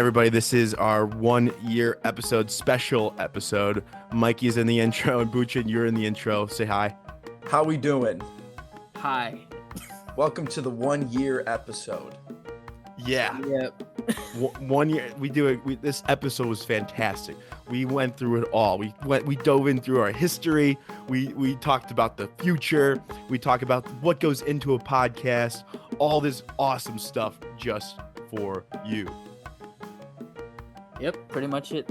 everybody. This is our 1 year episode, special episode. Mikey's in the intro and Buchun, you're in the intro. Say hi. How we doing? Hi. Welcome to the 1 year episode. Yeah. Yep. 1 year. We do it. This episode was fantastic. We went through it all. We dove in through our history. We talked about the future. We talked about what goes into a podcast. All this awesome stuff just for you. Yep, pretty much it.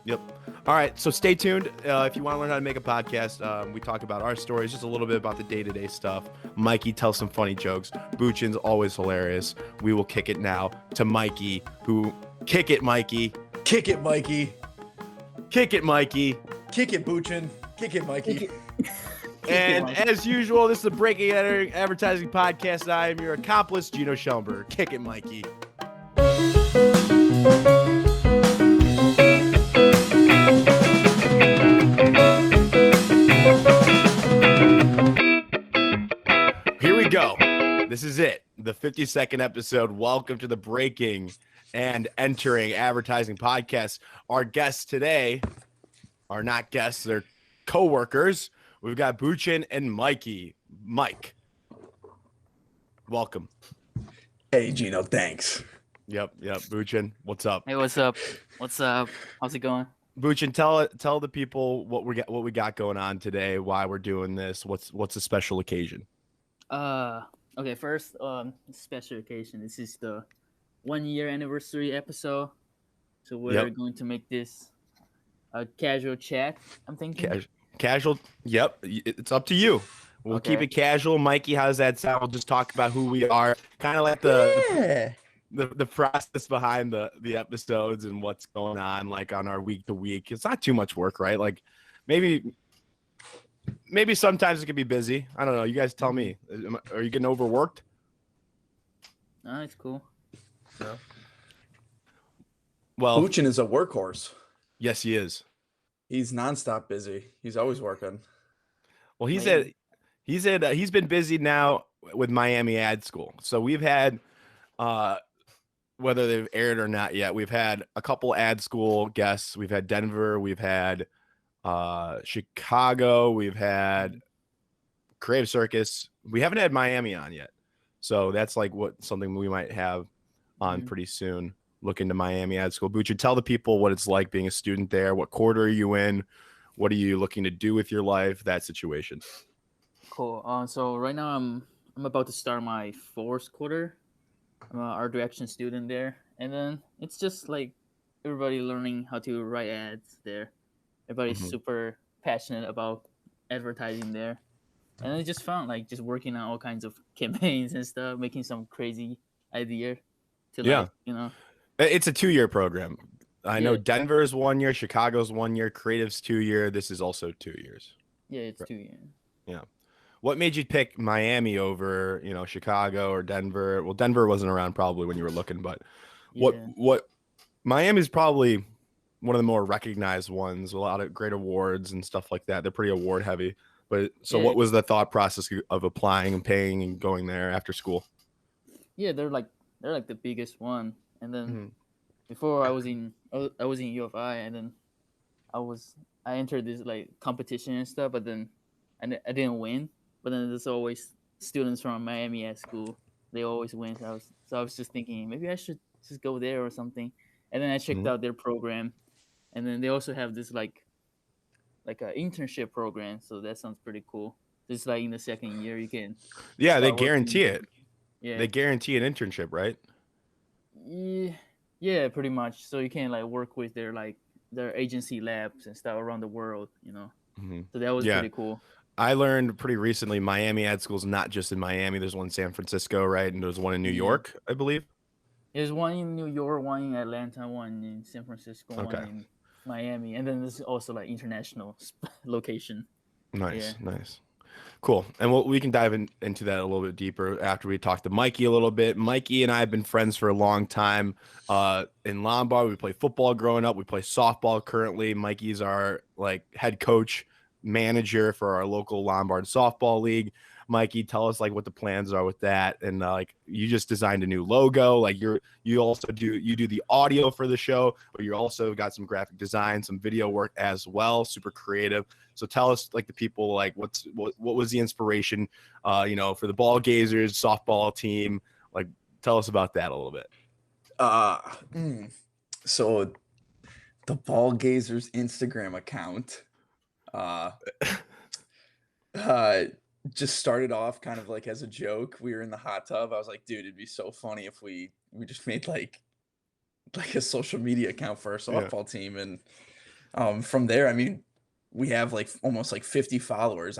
Yep. All right, so stay tuned. If you want to learn how to make a podcast, we talk about our stories, just a little bit about the day-to-day stuff. Mikey tells some funny jokes. Buchan's always hilarious. We will kick it now to Mikey, who... Kick it, Mikey. Kick it, Mikey. Kick it, Mikey. Kick it, Buchun. Kick it, Mikey. And as usual, this is the Breaking Advertising Podcast. I am your accomplice, Gino Schellenberg. Kick it, Mikey. Here we go. This is it. The 52nd episode. Welcome to the Breaking and Entering Advertising Podcast. Our guests today are not guests, they're co-workers. We've got Buchun and Mikey. Mike, welcome. Hey, Gino, thanks. Yep. Buchun, what's up? Hey, what's up? What's up? How's it going? Buchun, tell the people what we got going on today, why we're doing this, what's a special occasion. Okay, first, special occasion. This is the 1 year anniversary episode. So we're going to make this a casual chat, I'm thinking. Casual. Yep. It's up to you. We'll keep it casual. Mikey, how does that sound? We'll just talk about who we are, kind of like the process behind the episodes and what's going on, like on our week to week. It's not too much work, right? Like maybe sometimes it can be busy. I don't know. You guys tell me. Are you getting overworked? No, it's cool. No. Well, Buchun is a workhorse. Yes, he is. He's nonstop busy. He's always working. Well, he's been busy now with Miami Ad School. So we've had, whether they've aired or not yet, we've had a couple ad school guests. We've had Denver. We've had Chicago. We've had Creative Circus. We haven't had Miami on yet. So that's like something we might have on pretty soon. Look into Miami Ad School. Buchun, tell the people what it's like being a student there. What quarter are you in? What are you looking to do with your life? That situation. Cool. So right now I'm about to start my fourth quarter. I'm an art direction student there, and then it's just like everybody learning how to write ads there. Everybody's super passionate about advertising there, and it's just fun, like just working on all kinds of campaigns and stuff, making some crazy idea to It's a 2-year program. I know Denver's 1 year, Chicago's 1 year, Creative's 2 year. This is also 2 years. Yeah, it's 2 years. Yeah. What made you pick Miami over, Chicago or Denver? Well, Denver wasn't around probably when you were looking, but what Miami's probably one of the more recognized ones, a lot of great awards and stuff like that. They're pretty award heavy. But what was the thought process of applying and paying and going there after school? Yeah, they're like the biggest one. And then before I was in U of I, and then I entered this like competition and stuff, but then I didn't win. But then there's always students from Miami at school. They always win. So I was just thinking maybe I should just go there or something. And then I checked out their program, and then they also have this like an internship program. So that sounds pretty cool. Just like in the second year you can. Yeah, they guarantee it. Yeah, they guarantee an internship, right? Yeah, pretty much. So you can like work with their agency labs and stuff around the world, So that was pretty cool. I learned pretty recently Miami Ad School is not just in Miami. There's one in San Francisco, right? And there's one in New York, I believe. There's one in New York, one in Atlanta, one in San Francisco, one in Miami, and then there's also like international location. Nice. Cool. And we can dive into that a little bit deeper after we talk to Mikey a little bit. Mikey and I have been friends for a long time. In Lombard, we played football growing up. We play softball currently. Mikey's our head coach, manager for our local Lombard softball league. Mikey, tell us like what the plans are with that. And like you just designed a new logo. Like you also do the audio for the show, but you also got some graphic design, some video work as well. Super creative. So tell us like the people like what was the inspiration, for the Ball Gazers softball team. Like tell us about that a little bit. So the Ball Gazers Instagram account just started off kind of like as a joke. We were in the hot tub. I was like, dude, it'd be so funny if we just made like a social media account for our softball team. And from there, I mean, we have like almost like 50 followers.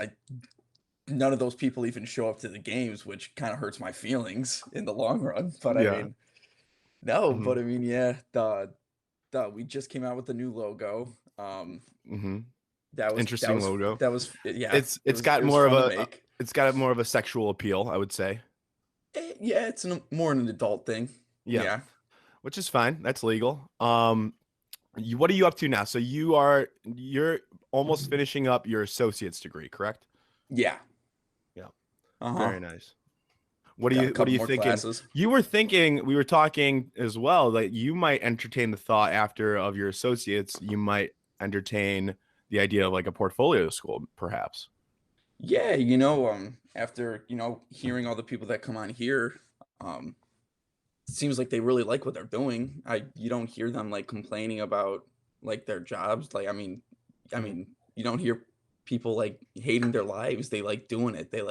None of those people even show up to the games, which kind of hurts my feelings in the long run. But I mean, no, but I mean, yeah, we just came out with the new logo. That was interesting logo. That was it's got more of a sexual appeal, I would say. Yeah, it's more an adult thing. Yeah. Which is fine. That's legal. What are you up to now? So you're almost finishing up your associate's degree, correct? Yeah. Very nice. What are you thinking? Classes. We were talking as well that you might entertain the thought after of your associates, you might entertain the idea of like a portfolio school, perhaps. Yeah, after hearing all the people that come on here, it seems like they really like what they're doing. You don't hear them like complaining about like their jobs. Like I mean, you don't hear people like hating their lives. They like doing it. They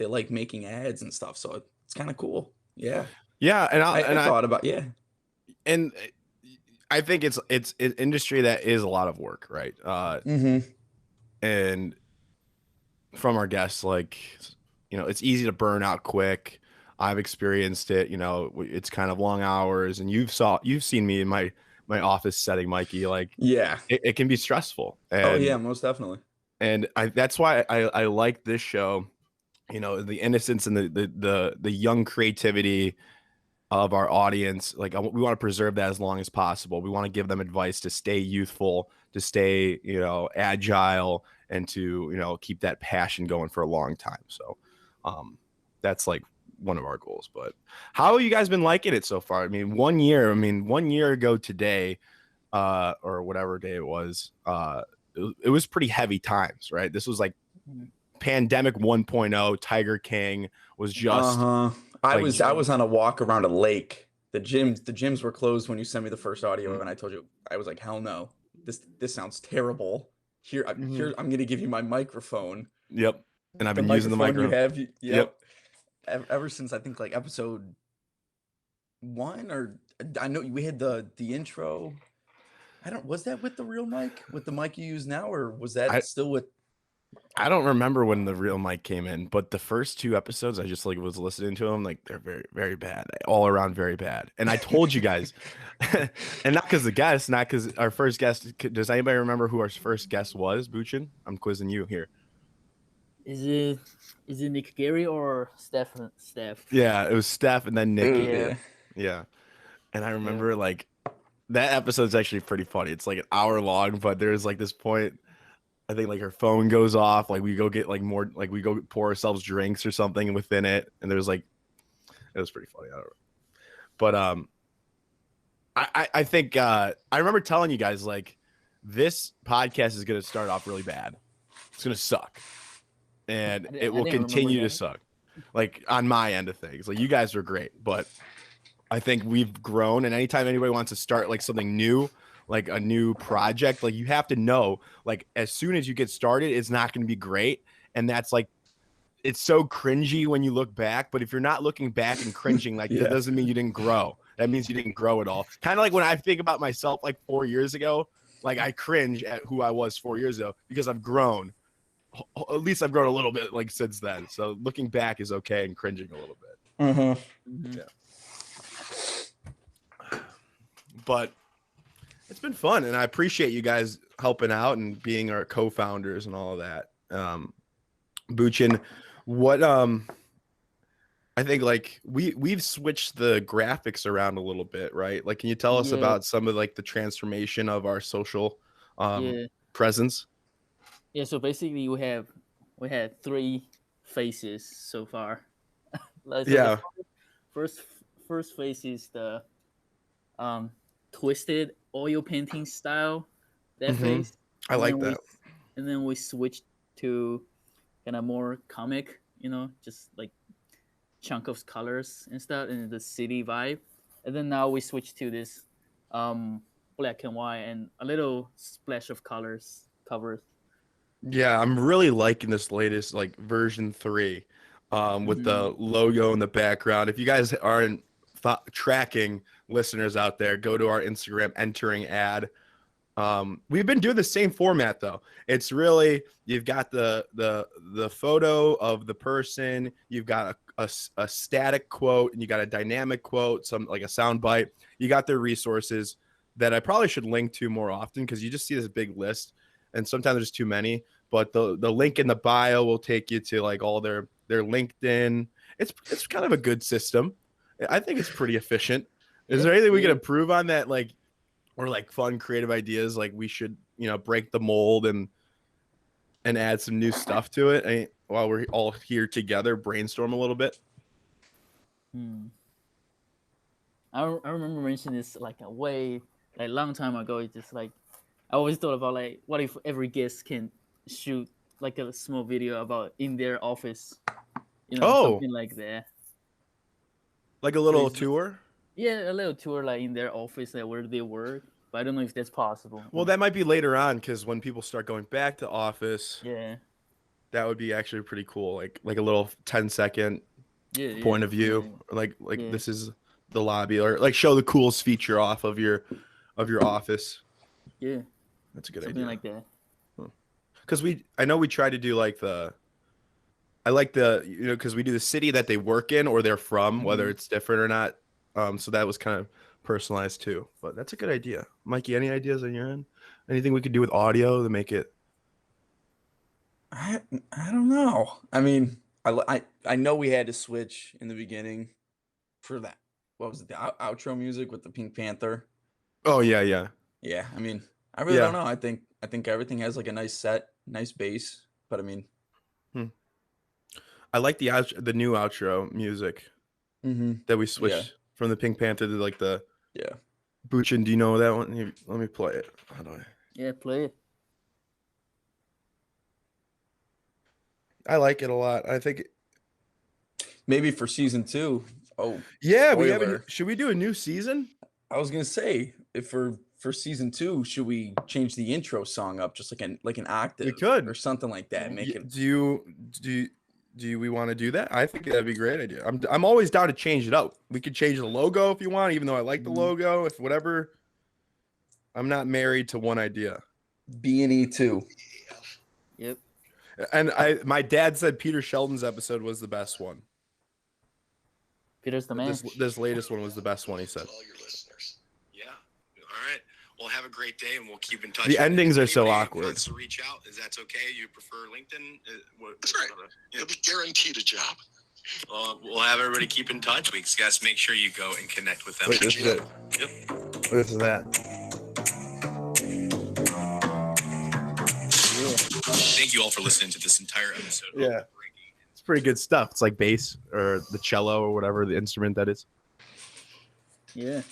like making ads and stuff. So it's kind of cool. Yeah. Yeah, and I thought about and I think it's an industry that is a lot of work, right? And from our guests, like, it's easy to burn out quick. I've experienced it. It's kind of long hours, and you've seen me in my office setting, Mikey. Like, yeah, it can be stressful. And, oh yeah, most definitely. And that's why I like this show. The innocence and the young creativity of our audience. Like we want to preserve that as long as possible. We want to give them advice to stay youthful, to stay, agile, and to, keep that passion going for a long time. So that's like one of our goals. But how have you guys been liking it so far? I mean, 1 year ago today, or whatever day it was pretty heavy times, right? This was like pandemic 1.0. Tiger King was just I was on a walk around a lake. The gyms were closed when you sent me the first audio, and I told you, I was like, hell no, this sounds terrible. Here I'm gonna give you my microphone. Yep. And I've been using the microphone. You have. Yep. Ever since I think like episode 1, or I know we had the intro. Was that with the real mic, with the mic you use now, or was that still with? I don't remember when the real mic came in, but the first 2 episodes, I just like was listening to them. Like they're very, very bad, all around very bad. And I told you guys, and not because our first guest. Does anybody remember who our first guest was? Buchun? I'm quizzing you here. Is it Nick Gary or Steph? Yeah, it was Steph and then Nicky. Yeah. And I remember like that episode's actually pretty funny. It's like an hour long, but there's like this point. I think like her phone goes off, like we go get like more, like we go pour ourselves drinks or something within it, and there's like, it was pretty funny. I don't know. But I think I remember telling you guys like this podcast is gonna start off really bad. It's gonna suck, and it will continue to suck. Like on my end of things, like you guys are great, but I think we've grown, and anytime anybody wants to start like something new, like a new project, like you have to know, like as soon as you get started, it's not going to be great. And that's like, it's so cringy when you look back, but if you're not looking back and cringing, like that doesn't mean you didn't grow. That means you didn't grow at all. Kind of like when I think about myself, like 4 years ago, like I cringe at who I was 4 years ago because I've grown. At least I've grown a little bit like since then. So looking back is okay and cringing a little bit. Yeah. But it's been fun, and I appreciate you guys helping out and being our co-founders and all of that. Buchun, what I think like we've switched the graphics around a little bit, right? Like, can you tell us about some of like the transformation of our social presence? Yeah, so basically we had 3 faces so far. So Yeah. the first first face is the um twisted oil painting style, that face, I and like then that. we switched to kind of more comic, just like chunk of colors and stuff, and the city vibe. And then now we switch to this black and white and a little splash of colors covers. Yeah, I'm really liking this latest like version 3 with the logo in the background. If you guys aren't tracking, listeners out there, go to our Instagram, entering ad. We've been doing the same format though. It's really, you've got the photo of the person, you've got a static quote, and you got a dynamic quote, some like a sound bite. You got their resources that I probably should link to more often, because you just see this big list and sometimes there's too many. But the link in the bio will take you to like all their LinkedIn. It's kind of a good system. I think it's pretty efficient. Is there anything we can improve on that, like, or like fun creative ideas, like we should, break the mold and add some new stuff to it, while we're all here together, brainstorm a little bit? I remember mentioning this like a way like long time ago. It's just like I always thought about like, what if every guest can shoot like a small video about in their office, something like that, like a little tour. Yeah, a little tour like in their office, like where they work. But I don't know if that's possible. Well, that might be later on, because when people start going back to office, yeah, that would be actually pretty cool. Like a little 10-second point of view, like this is the lobby, or like show the coolest feature off of your office. Yeah, that's a good something idea. like that. Because I know we try to do like because we do the city that they work in or they're from, whether it's different or not. So that was kind of personalized too. But that's a good idea. Mikey, any ideas on your end? Anything we could do with audio to make it? I don't know. I mean, I know we had to switch in the beginning for that. What was it? The outro music with the Pink Panther. Oh yeah. Yeah. I mean, I really don't know. I think everything has like a nice bass. But I mean, I like the new outro music that we switched from the Pink Panther to like the Buchun. Do you know that one? Let me play it. How do I? Yeah, play it. I like it a lot. I think maybe for season 2. Oh yeah, should we do a new season? I was gonna say, if for season 2, should we change the intro song up just like an octave? We could, or something like that. Make it. Do we want to do that? I think that'd be a great idea. I'm always down to change it up. We could change the logo if you want, even though I like the logo. If whatever, I'm not married to one idea. B&E 2. Yep. And my dad said Peter Sheldon's episode was the best one. Peter's the man. This latest one was the best one, he said. All your listeners. Yeah. All right. Well, have a great day, and we'll keep in touch. The endings are so awkward. Wants to reach out, is that okay? You prefer LinkedIn? That's right. You'll be guaranteed a job. We'll have everybody keep in touch. We guys make sure you go and connect with them. Wait, this is it. Yep. This is that. Thank you all for listening to this entire episode. Yeah. It's pretty good stuff. It's like bass or the cello or whatever the instrument that is. Yeah.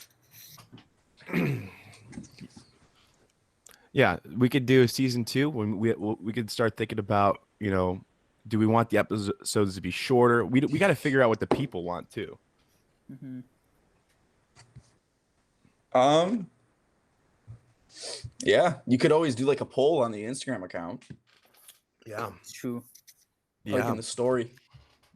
Yeah, we could do season 2 when we could start thinking about, do we want the episodes to be shorter? We got to figure out what the people want too. Yeah, you could always do like a poll on the Instagram account. Yeah, it's true. Like in the story.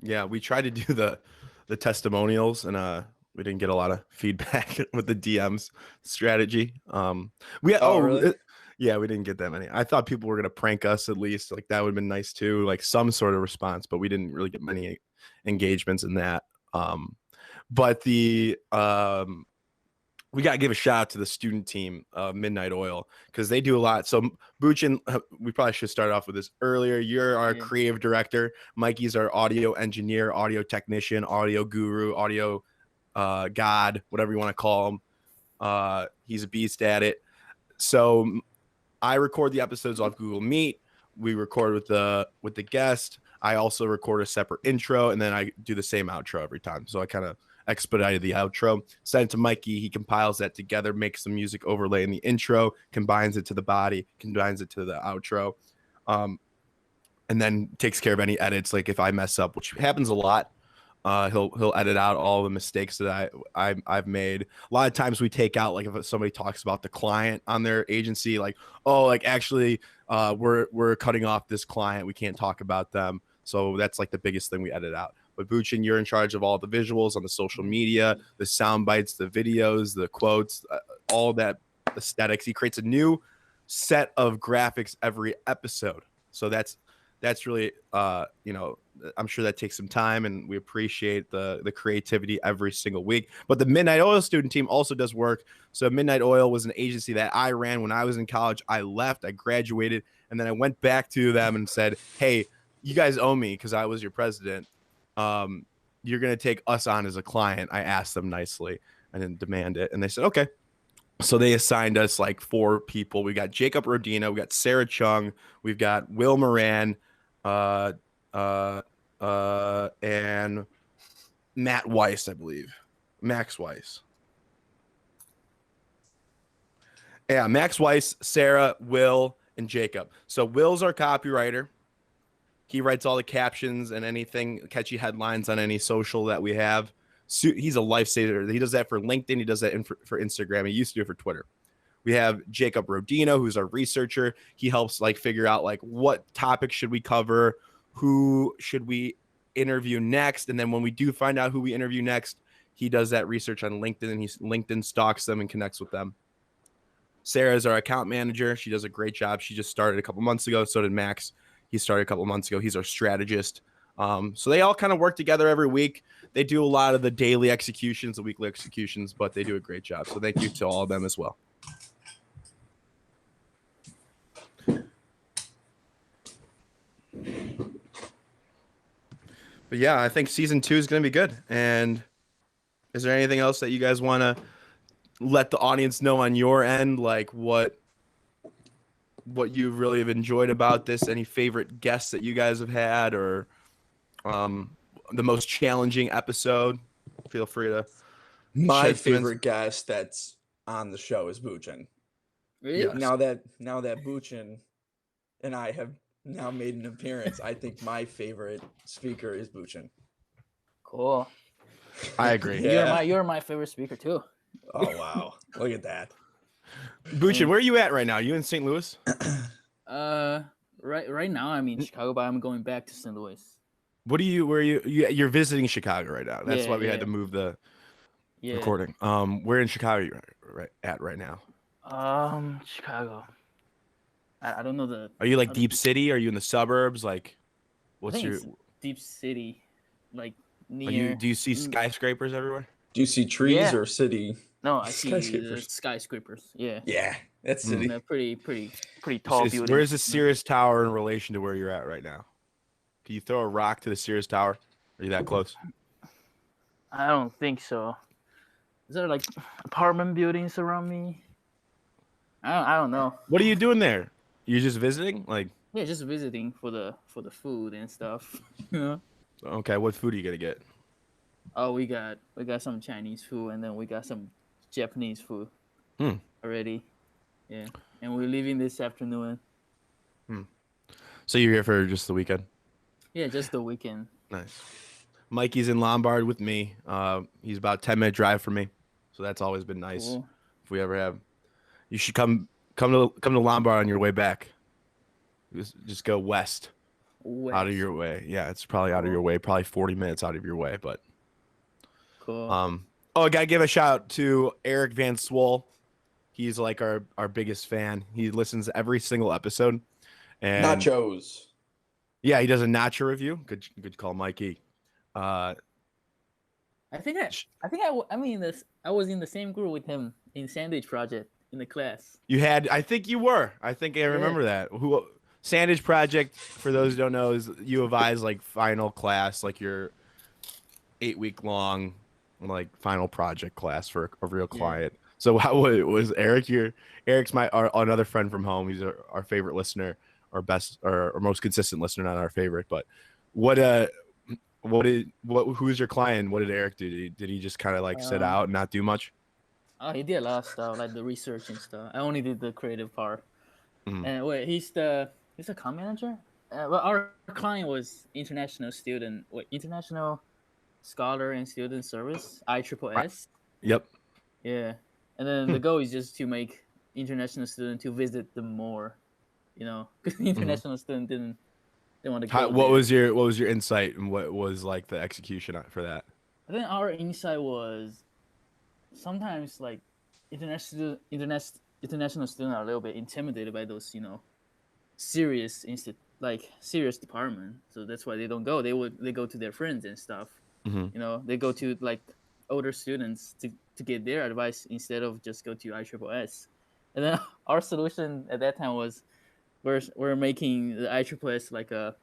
Yeah, we tried to do the testimonials, and we didn't get a lot of feedback with the DMs strategy. Really? Yeah, we didn't get that many. I thought people were gonna prank us at least. Like that would have been nice too, like some sort of response, but we didn't really get many engagements in that. But we got to give a shout out to the student team, Midnight Oil, because they do a lot. So Buchun, we probably should start off with this earlier. You're our creative director. Mikey's our audio engineer, audio technician, audio guru, audio god, whatever you want to call him. He's a beast at it. So I record the episodes off Google Meet. we record with the guest. I also record a separate intro, and then I do the same outro every time. So I kind of expedited the outro, sent it to Mikey. He compiles that together, makes the music overlay in the intro, combines it to the body, combines it to the outro, and then takes care of any edits. Like if I mess up, which happens a lot, he'll edit out all the mistakes that I've made. A lot of times we take out, like if somebody talks about the client on their agency, like, oh, like actually we're cutting off this client, we can't talk about them. So that's like the biggest thing we edit out. But Buchun, you're in charge of all the visuals on the social media, the sound bites, the videos, the quotes, all that aesthetics. He creates a new set of graphics every episode. So that's really, I'm sure that takes some time, and we appreciate the creativity every single week. But the Midnight Oil student team also does work. So Midnight Oil was an agency that I ran when I was in college. I left, I graduated, and then I went back to them and said, hey, you guys owe me because I was your president. You're going to take us on as a client. I asked them nicely. I didn't demand it. And they said, okay. So they assigned us like 4 people. We got Jacob Rodina, we got Sarah Chung, we've got Will Moran, and Matt Weiss, I believe. Max Weiss. Yeah, Max Weiss, Sarah, Will, and Jacob. So Will's our copywriter. He writes all the captions and anything, catchy headlines on any social that we have. He's a lifesaver. He does that for LinkedIn. He does that for Instagram. He used to do it for Twitter. We have Jacob Rodino, who's our researcher. He helps like figure out like what topics should we cover, who should we interview next, and then when we do find out who we interview next, he does that research on LinkedIn, and LinkedIn stalks them and connects with them. Sarah is our account manager. She does a great job. She just started a couple months ago. So did Max. He started a couple months ago. He's our strategist. So they all kind of work together every week. They do a lot of the daily executions, the weekly executions, but they do a great job. So thank you to all of them as well. But yeah, I think season 2 is going to be good. And is there anything else that you guys want to let the audience know on your end? Like what you really have enjoyed about this? Any favorite guests that you guys have had, or the most challenging episode? Feel free to. My favorite guest that's on the show is Buchun. Really? Yes. Now that Buchun and I have now made an appearance, I think my favorite speaker is Buchun. Cool. I agree. Yeah. You're my favorite speaker too. Oh wow! Look at that. Buchun, where are you at right now? You in St. Louis? Right now I'm in Chicago, but I'm going back to St. Louis. You're visiting Chicago right now. That's why we had to move the recording. Where in Chicago are you at right now? Chicago. I don't know Are you like deep city? Are you in the suburbs? Like, what's your deep city? Like near. Do you see skyscrapers everywhere? Do you see trees or city? No, I see skyscrapers. Yeah. Yeah, that's city. They're pretty tall buildings. Where's the Sears Tower in relation to where you're at right now? Can you throw a rock to the Sears Tower? Are you that close? I don't think so. Is there like apartment buildings around me? I don't know. What are you doing there? You just visiting? Like just visiting for the food and stuff. Okay, what food are you gonna get? Oh, we got some Chinese food, and then we got some Japanese food already. Yeah, and we're leaving this afternoon. So you're here for just the weekend? Yeah, just the weekend. Nice. Mikey's in Lombard with me. He's about a 10-minute drive from me, so that's always been nice. Cool. If we ever have, you should come to Lombard on your way back. Just go west. Out of your way. Yeah, it's probably out of your way. Probably 40 minutes out of your way, but. Cool. I gotta give a shout out to Eric Van Swol. He's like our biggest fan. He listens to every single episode. And nachos. Yeah, he does a nacho review. Good call, Mikey. I was in the same group with him in Sandwich Project in the class. I think you were. I think I remember that. Sandwich Project, for those who don't know, is U of I's like final class, like your 8-week long like final project class for a real client. So how was Eric? Eric's another friend from home. He's our favorite listener, our best or most consistent listener, not our favorite. But who's your client? What did Eric do? Did he just kind of like sit out and not do much? Oh, he did a lot of stuff, like the research and stuff. I only did the creative part. Mhm. And wait, he's the account manager. Well, our client was international scholar and student service, ISSS. Yep. Yeah, and then the goal is just to make international student to visit them more, because international student didn't want to go. What was your insight and what was like the execution for that? I think our insight was sometimes like international students are a little bit intimidated by those serious serious department, so that's why they don't go. They go to their friends and stuff. They go to like older students to get their advice instead of just go to ISSS. And then our solution at that time was we're making the ISSS like a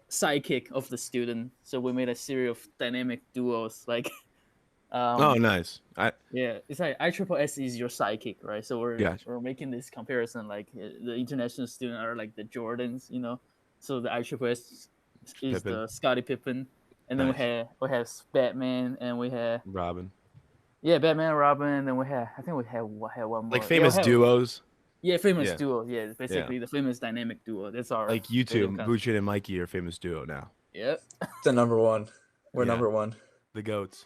sidekick of the student. So we made a series of dynamic duos like. Oh, nice. It's like ISSS is your sidekick, right? So we're making this comparison, like the international student are like the Jordans, So the ISSS is Pippen. the Scottie Pippen, and then we have Batman, and we have Robin. Yeah, Batman, Robin, and then we had one more. Like famous duos. Yeah, famous duo. Yeah, basically the famous dynamic duo. That's our like you two, Buchun and Mikey are famous duo now. Yep. The number one. We're number one. The goats.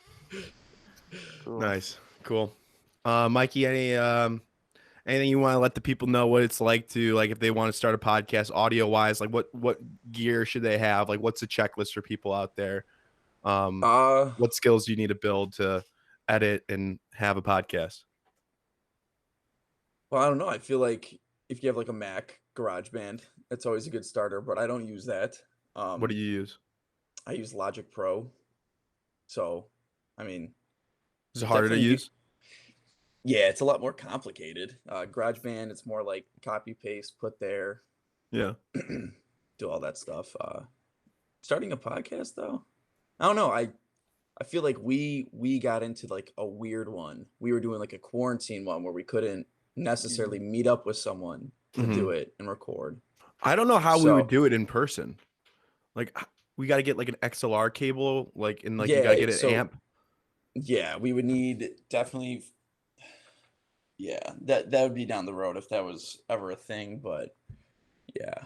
Cool. Nice, cool. Mikey, anything you want to let the people know what it's like to like if they want to start a podcast audio wise? Like what gear should they have? Like what's the checklist for people out there? What skills do you need to build to edit and have a podcast? Well, I don't know. I feel like if you have like a Mac GarageBand, it's always a good starter, but I don't use that. What do you use? I use Logic Pro. So, I mean, is it harder to use? Yeah, it's a lot more complicated. GarageBand, it's more like copy paste, put there. Yeah. Do all that stuff. Starting a podcast though, I don't know. I feel like we got into like a weird one. We were doing like a quarantine one where we couldn't necessarily meet up with someone to do it and record. I don't know how we would do it in person. Like we got to get like an XLR cable, like and like you got to get an amp. Yeah, we would need definitely. Yeah, that would be down the road if that was ever a thing, but yeah.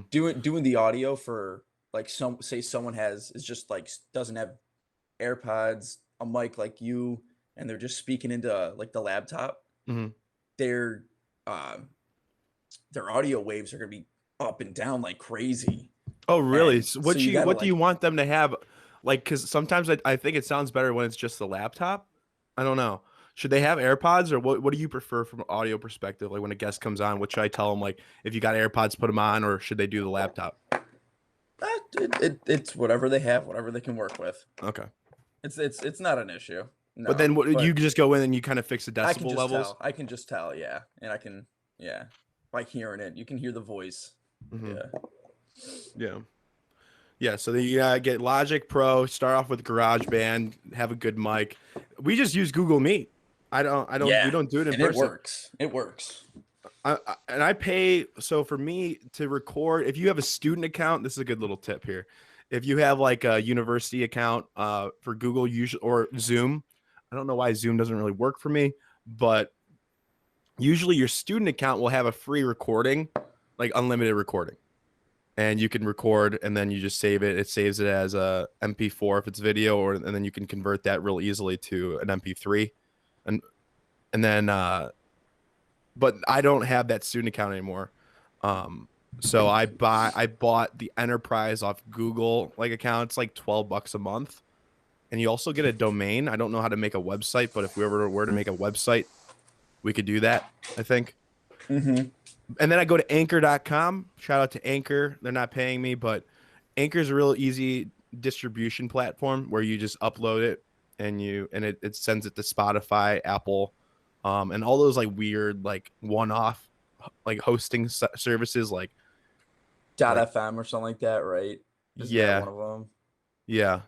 Doing the audio for like someone is just like doesn't have AirPods, a mic like you, and they're just speaking into like the laptop. Their audio waves are gonna be up and down like crazy. Oh, really? So what do you want them to have? Like, because sometimes I think it sounds better when it's just the laptop. I don't know. Should they have AirPods or what do you prefer from an audio perspective? Like when a guest comes on, what should I tell them? Like if you got AirPods, put them on, or should they do the laptop? It's whatever they have, whatever they can work with. Okay. It's not an issue. No, but then you just go in and you kind of fix the decibel levels? I can just tell, yeah. And I can, by hearing it, you can hear the voice. Yeah, so you get Logic Pro, start off with GarageBand, have a good mic. We just use Google Meet. We don't do it in person. It works. I pay, so for me to record, if you have a student account, this is a good little tip here. If you have like a university account for Google or Zoom, I don't know why Zoom doesn't really work for me, but usually your student account will have a free recording, like unlimited recording. And you can record and then you just save it. It saves it as a MP4 if it's video, and then you can convert that real easily to an MP3. And then, but I don't have that student account anymore. So I bought the enterprise off Google account. It's like $12 a month. And you also get a domain. I don't know how to make a website, but if we ever were to make a website, we could do that, I think. And then I go to anchor.com. Shout out to Anchor. They're not paying me, but Anchor is a real easy distribution platform where you just upload it and it sends it to Spotify, Apple, and all those like weird like one-off like hosting services like .fm or something like that, right? Isn't that one of them? Yeah.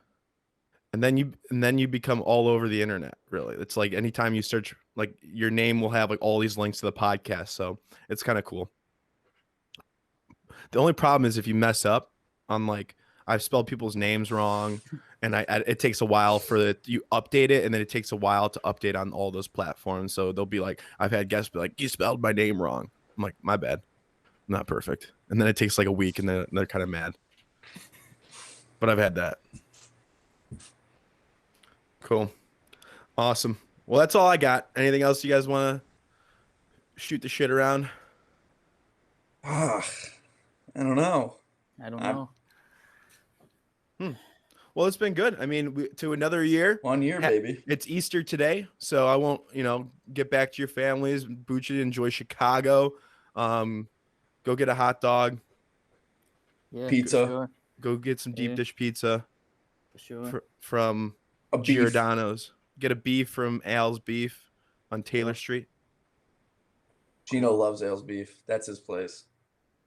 And then you become all over the internet, really. It's like anytime you search, like your name will have like all these links to the podcast. So it's kind of cool. The only problem is if you mess up on like I've spelled people's names wrong, and it takes a while for you update it, and then it takes a while to update on all those platforms. So they'll be like, I've had guests be like, you spelled my name wrong. I'm like, my bad, I'm not perfect. And then it takes like a week, and then they're kind of mad. But I've had that. Cool, awesome. Well, that's all I got. Anything else you guys want to shoot the shit around? I don't know. Well, it's been good. I mean, to another year. 1 year, baby. It's Easter today, so I won't, get back to your families. Buchun, enjoy Chicago. Go get a hot dog. Yeah, pizza. Sure. Go get some deep dish pizza. For sure. From Giordano's. Get a beef from Al's Beef on Taylor Street. Gino loves Al's Beef. That's his place.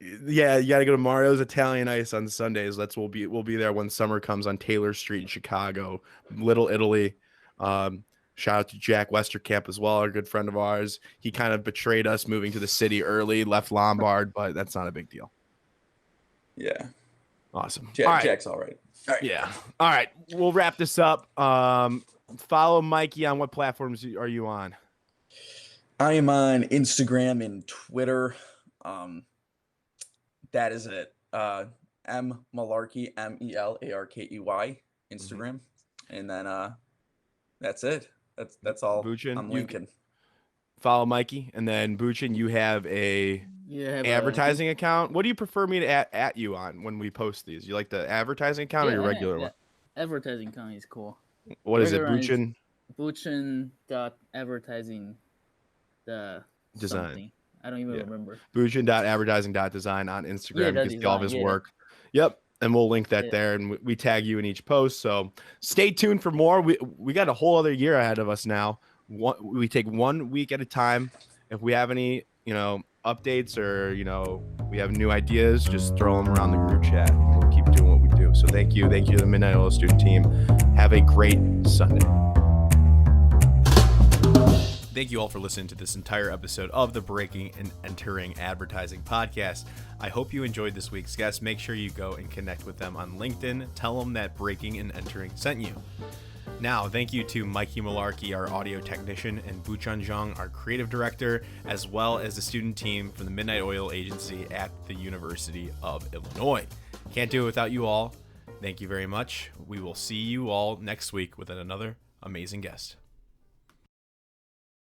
Yeah, you got to go to Mario's Italian Ice on Sundays. We'll be there when summer comes on Taylor Street in Chicago, Little Italy. Shout out to Jack Westerkamp as well, a good friend of ours. He kind of betrayed us moving to the city early, left Lombard, but that's not a big deal. Yeah. Awesome. Jack's all right. All right. Yeah. All right. We'll wrap this up. Follow Mikey on what platforms are you on? I am on Instagram and Twitter. That is it. M Malarkey, MELARKEY, Instagram. And then that's it. That's all. Buchun, I'm linking. Follow Mikey, and then Buchun, you have a advertising account. What do you prefer me to at you on when we post these? You like the advertising account or your regular one? Advertising account is cool. What is it, Buchun? Buchun.advertising the design. Something. I don't even remember. Buchun.advertising.design on Instagram. You can see all of his work. Yep. And we'll link that there, and we tag you in each post. So stay tuned for more. We got a whole other year ahead of us now. We take 1 week at a time. If we have any, updates or, we have new ideas, just throw them around the group chat. And we'll keep doing what we do. So thank you. Thank you to the Midnight Oil student team. Have a great Sunday. Thank you all for listening to this entire episode of the Breaking and Entering Advertising Podcast. I hope you enjoyed this week's guest. Make sure you go and connect with them on LinkedIn. Tell them that Breaking and Entering sent you. Now, thank you to Mikey Malarkey, our audio technician, and Buchun Zhang, our creative director, as well as the student team from the Midnight Oil Agency at the University of Illinois. Can't do it without you all. Thank you very much. We will see you all next week with another amazing guest.